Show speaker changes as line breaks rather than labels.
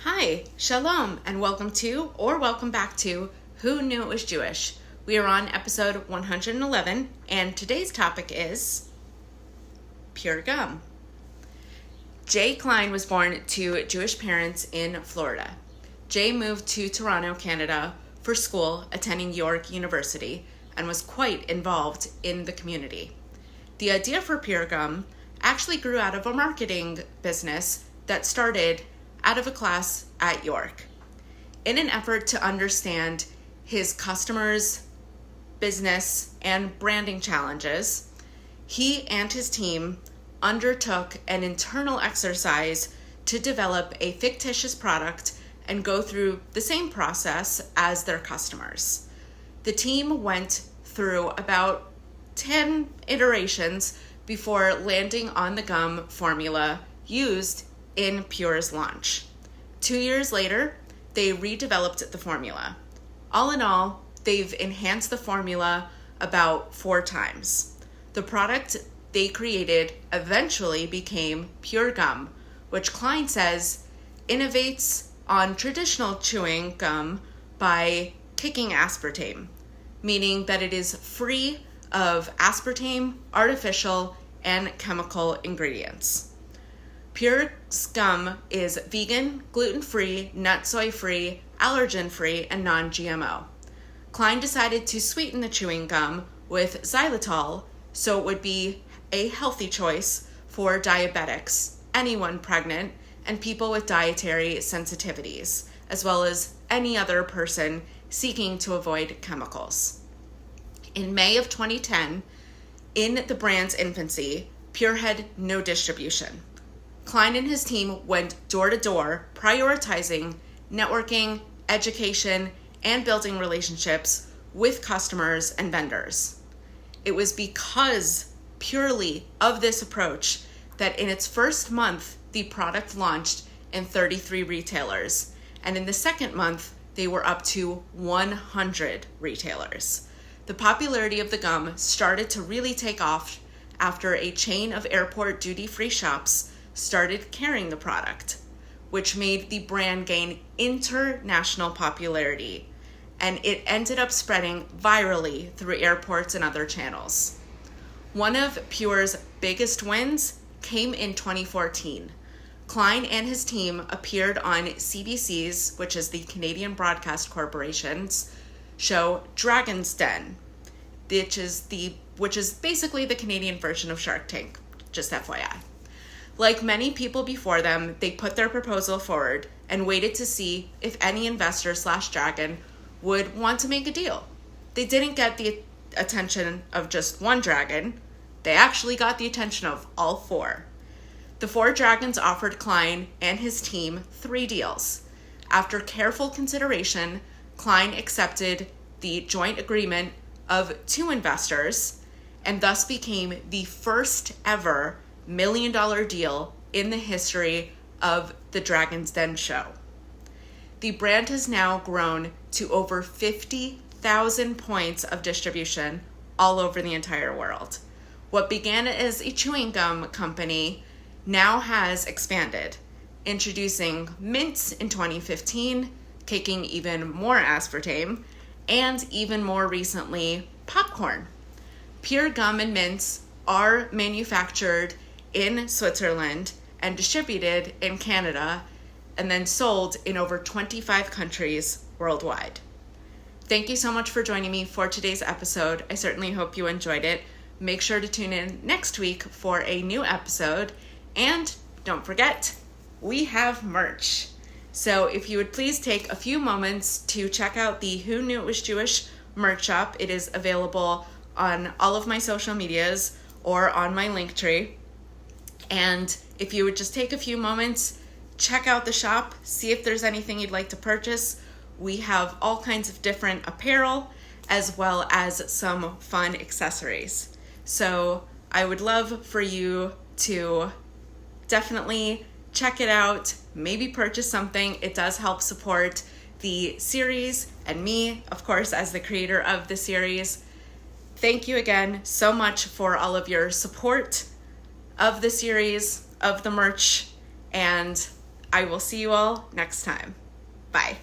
Hi, shalom, and welcome back to Who Knew It Was Jewish? We are on episode 111, and today's topic is pure gum. Jay Klein was born to Jewish parents in Florida. Jay moved to Toronto, Canada for school, attending York University, and was quite involved in the community. The idea for pure gum actually grew out of a marketing business that started out of a class at York. In an effort to understand his customers' business and branding challenges, he and his team undertook an internal exercise to develop a fictitious product and go through the same process as their customers. The team went through about 10 iterations before landing on the gum formula used in Pure's launch. 2 years later, they redeveloped the formula. All in all, they've enhanced the formula about 4 times. The product they created eventually became Pure Gum, which Klein says innovates on traditional chewing gum by kicking aspartame, meaning that it is free of aspartame, artificial, and chemical ingredients. Pure Gum is vegan, gluten-free, nut soy-free, allergen-free, and non-GMO. Klein decided to sweeten the chewing gum with xylitol so it would be a healthy choice for diabetics, anyone pregnant, and people with dietary sensitivities, as well as any other person seeking to avoid chemicals. In May of 2010, in the brand's infancy, Pure had no distribution. Klein and his team went door to door, prioritizing networking, education, and building relationships with customers and vendors. It was because purely of this approach that in its first month, the product launched in 33 retailers, and in the second month, they were up to 100 retailers. The popularity of the gum started to really take off after a chain of airport duty-free shops started carrying the product, which made the brand gain international popularity, and it ended up spreading virally through airports and other channels. One of Pure's biggest wins came in 2014. Klein and his team appeared on CBC's, which is the Canadian Broadcast Corporation's, show Dragon's Den, which is basically the Canadian version of Shark Tank, just FYI. Like many people before them, they put their proposal forward and waited to see if any investor/dragon would want to make a deal. They didn't get the attention of just one dragon. They actually got the attention of all 4. The 4 dragons offered Klein and his team 3 deals. After careful consideration, Klein accepted the joint agreement of 2 investors and thus became the first ever $1 million deal in the history of the Dragon's Den show. The brand has now grown to over 50,000 points of distribution all over the entire world. What began as a chewing gum company now has expanded, introducing mints in 2015, kicking even more aspartame, and even more recently, popcorn. Pure Gum and mints are manufactured in Switzerland and distributed in Canada and then sold in over 25 countries worldwide. Thank you so much for joining me for today's episode. I certainly hope you enjoyed it. Make sure to tune in next week for a new episode. And don't forget, we have merch. So if you would please take a few moments to check out the Who Knew It Was Jewish merch shop. It is available on all of my social medias or on my Linktree. And if you would just take a few moments, check out the shop, see if there's anything you'd like to purchase. We have all kinds of different apparel as well as some fun accessories. So I would love for you to definitely check it out, maybe purchase something. It does help support the series and me, of course, as the creator of the series. Thank you again so much for all of your support of the series, of the merch, and I will see you all next time. Bye.